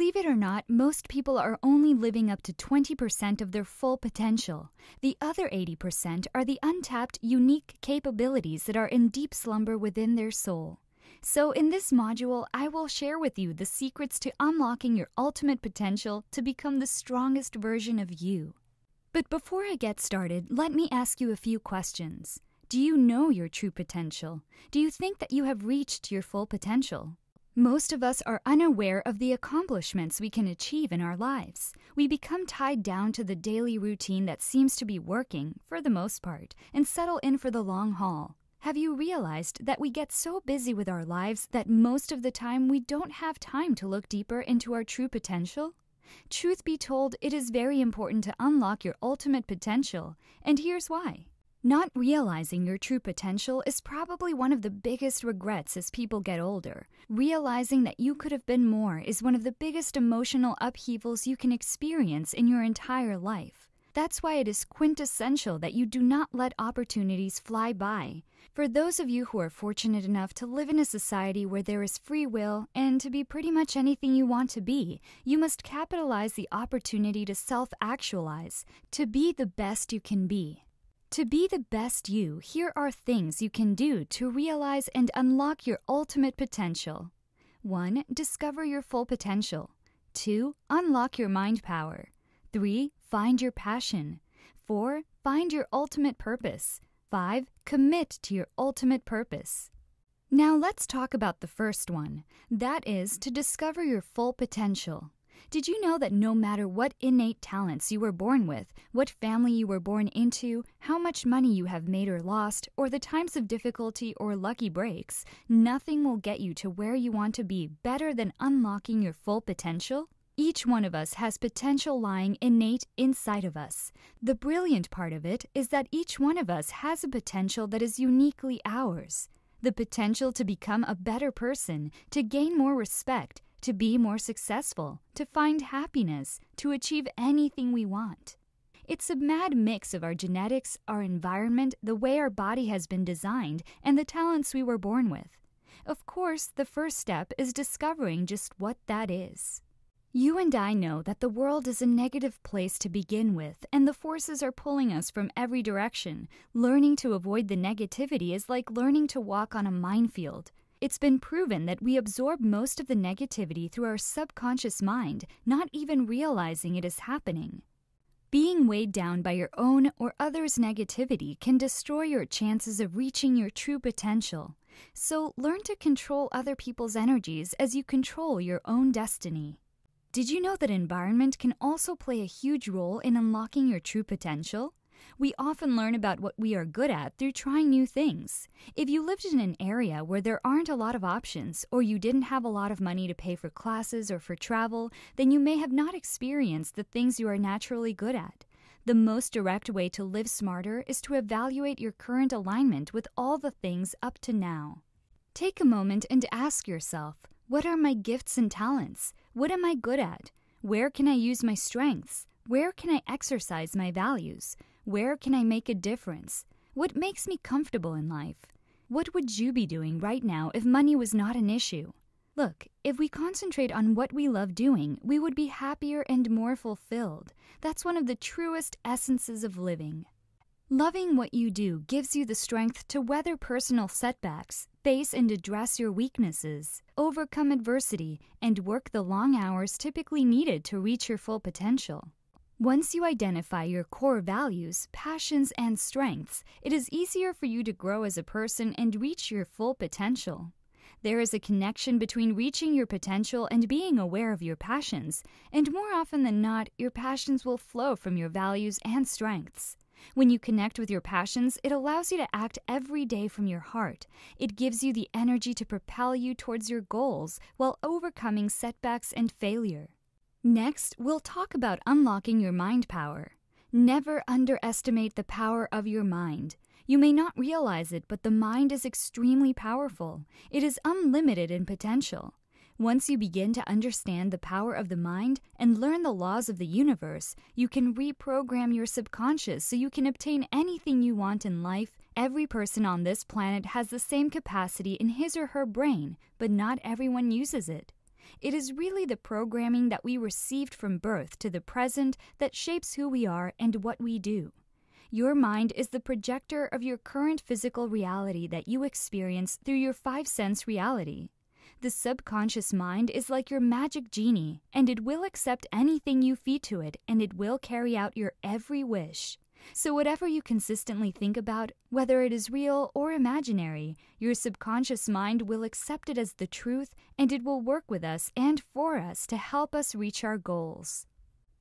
Believe it or not, most people are only living up to 20% of their full potential. The other 80% are the untapped, unique capabilities that are in deep slumber within their soul. So in this module, I will share with you the secrets to unlocking your ultimate potential to become the strongest version of you. But before I get started, let me ask you a few questions. Do you know your true potential? Do you think that you have reached your full potential? Most of us are unaware of the accomplishments we can achieve in our lives. We become tied down to the daily routine that seems to be working, for the most part, and settle in for the long haul. Have you realized that we get so busy with our lives that most of the time we don't have time to look deeper into our true potential? Truth be told, it is very important to unlock your ultimate potential, and here's why. Not realizing your true potential is probably one of the biggest regrets as people get older. Realizing that you could have been more is one of the biggest emotional upheavals you can experience in your entire life. That's why it is quintessential that you do not let opportunities fly by. For those of you who are fortunate enough to live in a society where there is free will and to be pretty much anything you want to be, you must capitalize the opportunity to self-actualize, to be the best you can be. To be the best you, here are things you can do to realize and unlock your ultimate potential. 1. Discover your full potential. 2. Unlock your mind power. 3. Find your passion. 4. Find your ultimate purpose. 5. Commit to your ultimate purpose. Now let's talk about the first one. That is to discover your full potential. Did you know that no matter what innate talents you were born with, what family you were born into, how much money you have made or lost, or the times of difficulty or lucky breaks, nothing will get you to where you want to be better than unlocking your full potential? Each one of us has potential lying innate inside of us. The brilliant part of it is that each one of us has a potential that is uniquely ours. The potential to become a better person, to gain more respect, to be more successful, to find happiness, to achieve anything we want. It's a mad mix of our genetics, our environment, the way our body has been designed, and the talents we were born with. Of course, the first step is discovering just what that is. You and I know that the world is a negative place to begin with, and the forces are pulling us from every direction. Learning to avoid the negativity is like learning to walk on a minefield. It's been proven that we absorb most of the negativity through our subconscious mind, not even realizing it is happening. Being weighed down by your own or others' negativity can destroy your chances of reaching your true potential. So learn to control other people's energies as you control your own destiny. Did you know that environment can also play a huge role in unlocking your true potential? We often learn about what we are good at through trying new things. If you lived in an area where there aren't a lot of options, or you didn't have a lot of money to pay for classes or for travel, then you may have not experienced the things you are naturally good at. The most direct way to live smarter is to evaluate your current alignment with all the things up to now. Take a moment and ask yourself, what are my gifts and talents? What am I good at? Where can I use my strengths? Where can I exercise my values? Where can I make a difference? What makes me comfortable in life? What would you be doing right now if money was not an issue? Look, if we concentrate on what we love doing, we would be happier and more fulfilled. That's one of the truest essences of living. Loving what you do gives you the strength to weather personal setbacks, face and address your weaknesses, overcome adversity, and work the long hours typically needed to reach your full potential. Once you identify your core values, passions, and strengths, it is easier for you to grow as a person and reach your full potential. There is a connection between reaching your potential and being aware of your passions, and more often than not, your passions will flow from your values and strengths. When you connect with your passions, it allows you to act every day from your heart. It gives you the energy to propel you towards your goals while overcoming setbacks and failure. Next, we'll talk about unlocking your mind power. Never underestimate the power of your mind. You may not realize it, but the mind is extremely powerful. It is unlimited in potential. Once you begin to understand the power of the mind and learn the laws of the universe, you can reprogram your subconscious so you can obtain anything you want in life. Every person on this planet has the same capacity in his or her brain, but not everyone uses it. It is really the programming that we received from birth to the present that shapes who we are and what we do. Your mind is the projector of your current physical reality that you experience through your five-sense reality. The subconscious mind is like your magic genie, and it will accept anything you feed to it, and it will carry out your every wish. So whatever you consistently think about, whether it is real or imaginary, your subconscious mind will accept it as the truth, and it will work with us and for us to help us reach our goals.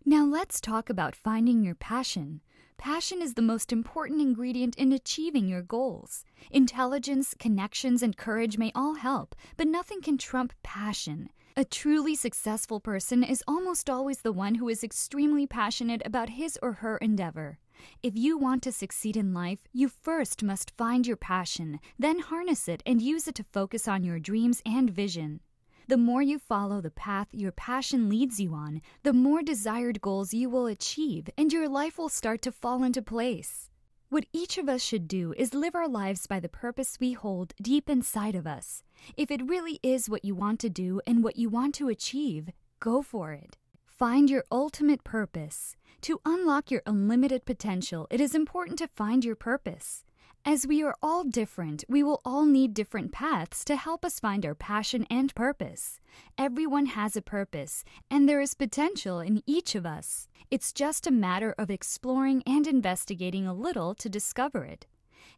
Now let's talk about finding your passion. Passion is the most important ingredient in achieving your goals. Intelligence, connections, and courage may all help, but nothing can trump passion. A truly successful person is almost always the one who is extremely passionate about his or her endeavor. If you want to succeed in life, you first must find your passion, then harness it and use it to focus on your dreams and vision. The more you follow the path your passion leads you on, the more desired goals you will achieve, and your life will start to fall into place. What each of us should do is live our lives by the purpose we hold deep inside of us. If it really is what you want to do and what you want to achieve, go for it. Find your ultimate purpose. To unlock your unlimited potential, it is important to find your purpose. As we are all different, we will all need different paths to help us find our passion and purpose. Everyone has a purpose, and there is potential in each of us. It's just a matter of exploring and investigating a little to discover it.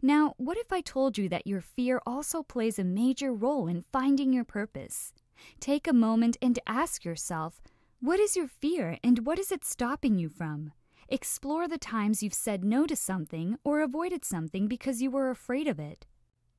Now, what if I told you that your fear also plays a major role in finding your purpose? Take a moment and ask yourself, what is your fear and what is it stopping you from? Explore the times you've said no to something or avoided something because you were afraid of it.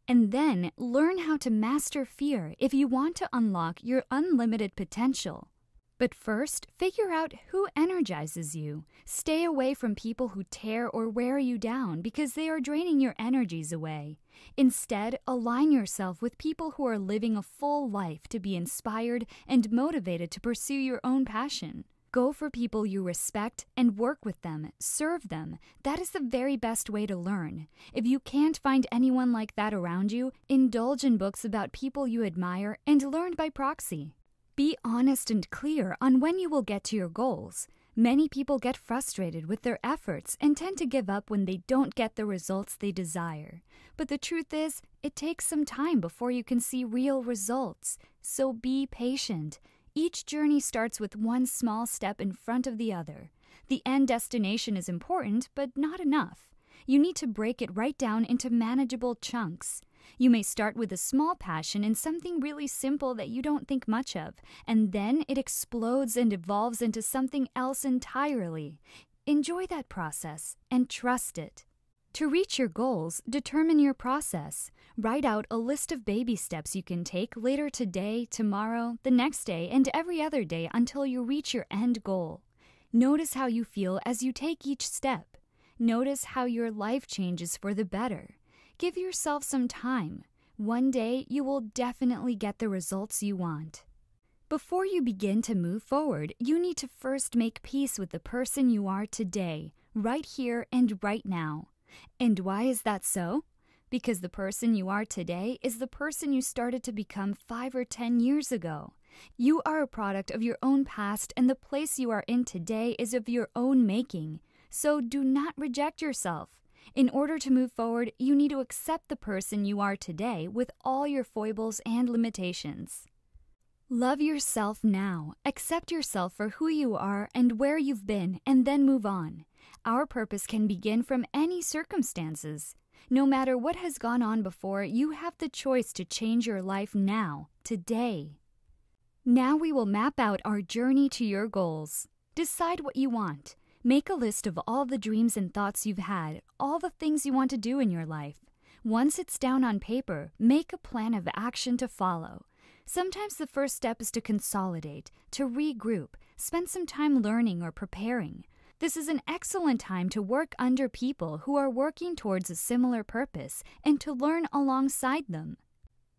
And then learn how to master fear if you want to unlock your unlimited potential. But first, figure out who energizes you. Stay away from people who tear or wear you down because they are draining your energies away. Instead, align yourself with people who are living a full life to be inspired and motivated to pursue your own passion. Go for people you respect and work with them, serve them. That is the very best way to learn. If you can't find anyone like that around you, indulge in books about people you admire and learn by proxy. Be honest and clear on when you will get to your goals. Many people get frustrated with their efforts and tend to give up when they don't get the results they desire. But the truth is, it takes some time before you can see real results. So be patient. Each journey starts with one small step in front of the other. The end destination is important, but not enough. You need to break it right down into manageable chunks. You may start with a small passion in something really simple that you don't think much of, and then it explodes and evolves into something else entirely. Enjoy that process and trust it. To reach your goals, determine your process. Write out a list of baby steps you can take later today, tomorrow, the next day, and every other day until you reach your end goal. Notice how you feel as you take each step. Notice how your life changes for the better. Give yourself some time. One day, you will definitely get the results you want. Before you begin to move forward, you need to first make peace with the person you are today, right here and right now. And why is that so? Because the person you are today is the person you started to become 5 or 10 years ago. You are a product of your own past, and the place you are in today is of your own making. So do not reject yourself. In order to move forward, you need to accept the person you are today with all your foibles and limitations. Love yourself now. Accept yourself for who you are and where you've been, and then move on. Our purpose can begin from any circumstances. No matter what has gone on before, you have the choice to change your life now, today. Now we will map out our journey to your goals. Decide what you want. Make a list of all the dreams and thoughts you've had, all the things you want to do in your life. Once it's down on paper, make a plan of action to follow. Sometimes the first step is to consolidate, to regroup, spend some time learning or preparing. This is an excellent time to work under people who are working towards a similar purpose and to learn alongside them.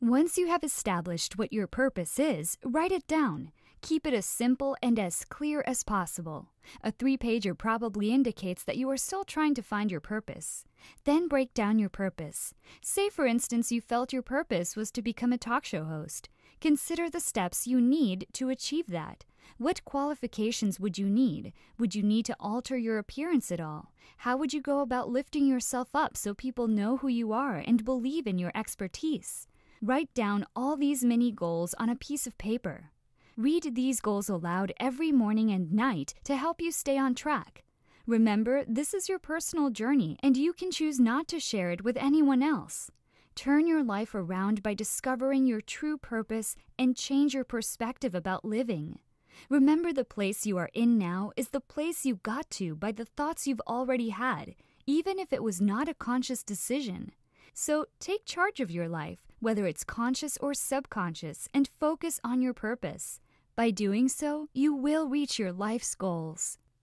Once you have established what your purpose is, write it down. Keep it as simple and as clear as possible. A 3-pager probably indicates that you are still trying to find your purpose. Then break down your purpose. Say, for instance, you felt your purpose was to become a talk show host. Consider the steps you need to achieve that. What qualifications would you need? Would you need to alter your appearance at all? How would you go about lifting yourself up so people know who you are and believe in your expertise? Write down all these mini goals on a piece of paper. Read these goals aloud every morning and night to help you stay on track. Remember, this is your personal journey, and you can choose not to share it with anyone else. Turn your life around by discovering your true purpose and change your perspective about living. Remember, the place you are in now is the place you got to by the thoughts you've already had, even if it was not a conscious decision. So take charge of your life, whether it's conscious or subconscious, and focus on your purpose. By doing so, you will reach your life's goals.